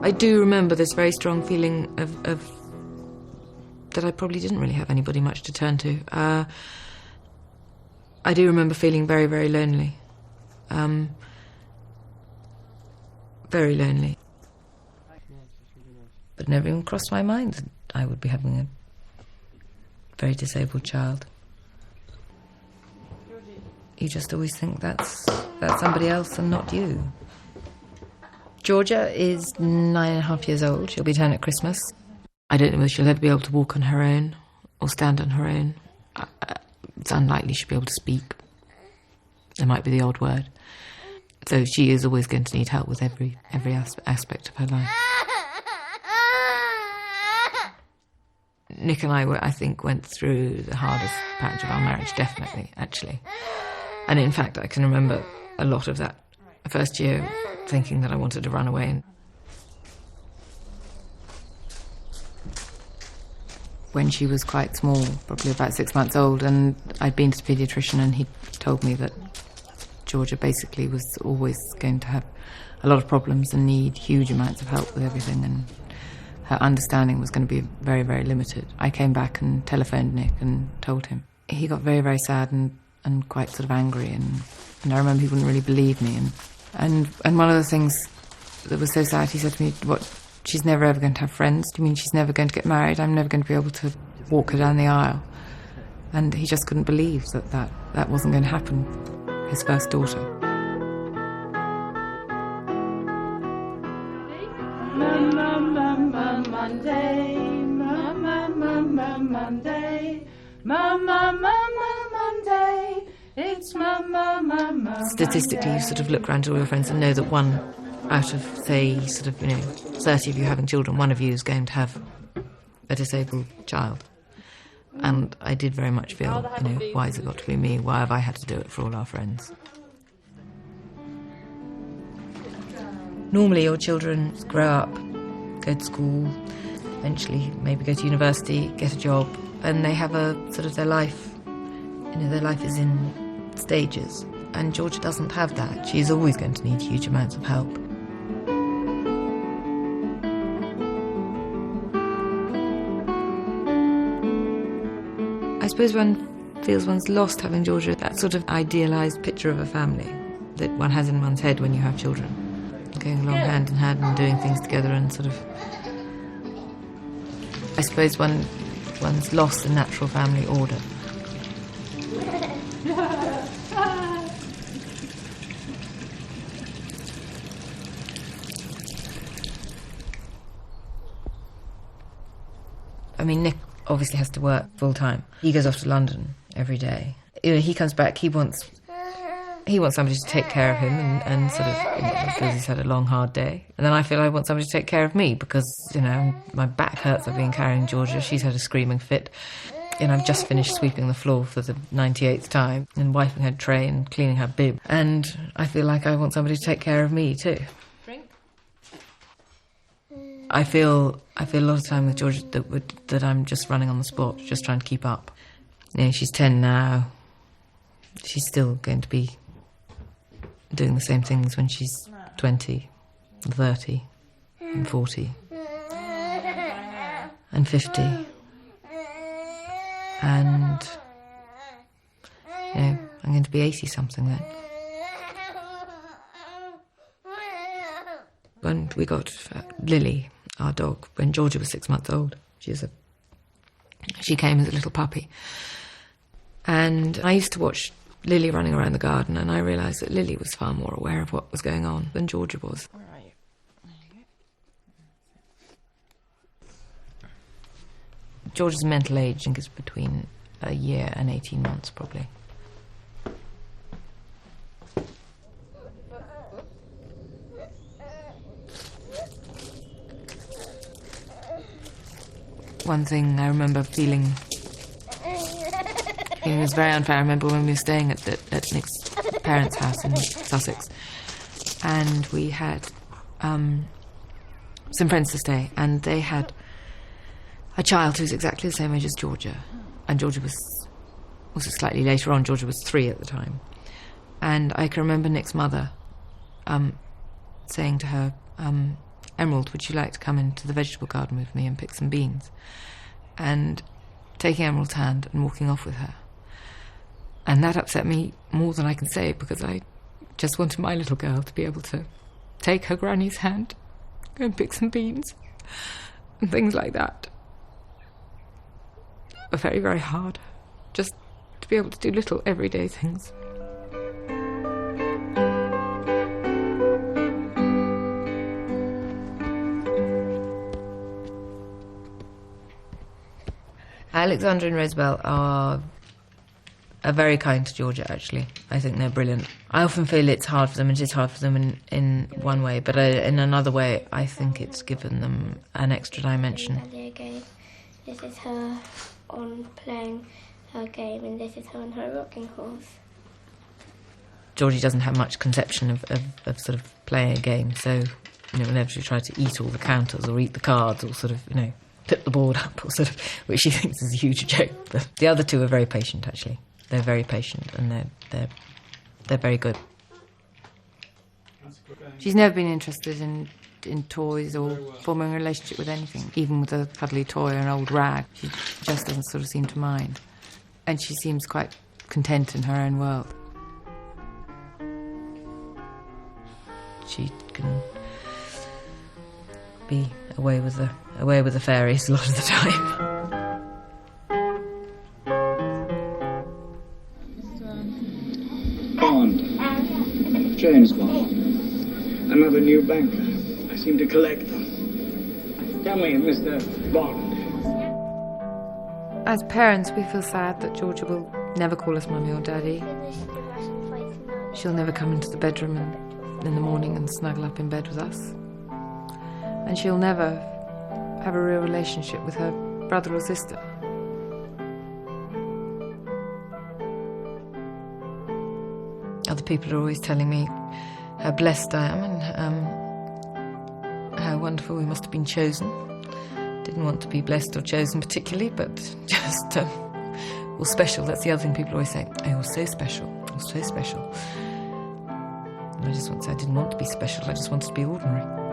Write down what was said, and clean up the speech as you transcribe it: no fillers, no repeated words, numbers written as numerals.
I do remember this very strong feeling of that I probably didn't really have anybody much to turn to. I do remember feeling very, very lonely. Very lonely. But it never even crossed my mind that I would be having a very disabled child. You just always think that's somebody else and not you. Georgia is 9.5 years old. She'll be 10 at Christmas. I don't know whether she'll ever be able to walk on her own or stand on her own. It's unlikely she'll be able to speak. There might be the odd word. So she is always going to need help with every aspect of her life. Nick and I think, went through the hardest patch of our marriage, definitely, actually. And in fact, I can remember a lot of that first year thinking that I wanted to run away. When she was quite small, probably about 6 months old, and I'd been to the paediatrician, and he told me that Georgia basically was always going to have a lot of problems and need huge amounts of help with everything, and her understanding was going to be very, very limited. I came back and telephoned Nick and told him. He got very, very sad and quite sort of angry, and I remember he wouldn't really believe me. And one of the things that was so sad, he said to me, "What, she's never ever going to have friends? Do you mean she's never going to get married? I'm never going to be able to walk her down the aisle?" And he just couldn't believe that wasn't going to happen, his first daughter. Monday, Monday, Monday, it's Statistically, you sort of look around to all your friends and know that one out of, say, 30 of you having children, one of you is going to have a disabled child. And I did very much feel, why has it got to be me? Why have I had to do it for all our friends? Normally your children grow up, go to school, eventually maybe go to university, get a job, and they have a sort of their life, their life is in stages. And Georgia doesn't have that. She's always going to need huge amounts of help. I suppose one feels one's lost having Georgia, that sort of idealised picture of a family that one has in one's head when you have children. Going along hand in hand and doing things together, and sort of... I suppose one's lost the natural family order. I mean, Nick obviously has to work full time. He goes off to London every day. He comes back, he wants somebody to take care of him and sort of, because he's had a long, hard day. And then I feel I want somebody to take care of me because, my back hurts. I've been carrying Georgia. She's had a screaming fit. I've just finished sweeping the floor for the 98th time and wiping her tray and cleaning her bib. And I feel like I want somebody to take care of me too. Drink? I feel a lot of time with Georgia that I'm just running on the spot, just trying to keep up. She's 10 now. She's still going to be doing the same things when she's 20, 30, and 40, and 50. And, I'm going to be 80-something then. When we got Lily, our dog, when Georgia was 6 months old, she came as a little puppy. And I used to watch Lily running around the garden, and I realised that Lily was far more aware of what was going on than Georgia was. Where are you? Georgia's mental age, I think, is between a year and 18 months, probably. One thing I remember feeling, it was very unfair. I remember when we were staying at Nick's parents' house in Sussex, and we had some friends to stay, and they had a child who's exactly the same age as Georgia, and Georgia was also slightly later on. Georgia was 3 at the time, and I can remember Nick's mother saying to her, Emerald, would you like to come into the vegetable garden with me and pick some beans? And taking Emerald's hand and walking off with her. And that upset me more than I can say, because I just wanted my little girl to be able to take her granny's hand and pick some beans and things like that. Are very, very hard. Just to be able to do little everyday things. Alexandra and Rosabelle are very kind to Georgia, actually. I think they're brilliant. I often feel it's hard for them, and it is hard for them in one way, but in another way, I think it's given them an extra dimension. This is her on playing her game, and this is her on her rocking horse. Georgie doesn't have much conception of sort of playing a game, so whenever she tries to eat all the counters or eat the cards or sort of, tip the board up or sort of, which she thinks is a huge joke. But the other two are very patient, actually. They're very patient, and they're very good. She's never been interested in toys or forming a relationship with anything, even with a cuddly toy or an old rag. She just doesn't sort of seem to mind. And she seems quite content in her own world. She can be away with the fairies a lot of the time. Bond. James Bond. Another new banker. I seem to collect them. Tell me, Mr. Bond. As parents, we feel sad that Georgia will never call us mummy or daddy. She'll never come into the bedroom in the morning and snuggle up in bed with us. And she'll never have a real relationship with her brother or sister. Other people are always telling me how blessed I am and how wonderful we must have been chosen. Didn't want to be blessed or chosen particularly, but just, or special. That's the other thing people always say. Oh, you're so special. You're so special. And I just want to say I didn't want to be special. I just wanted to be ordinary.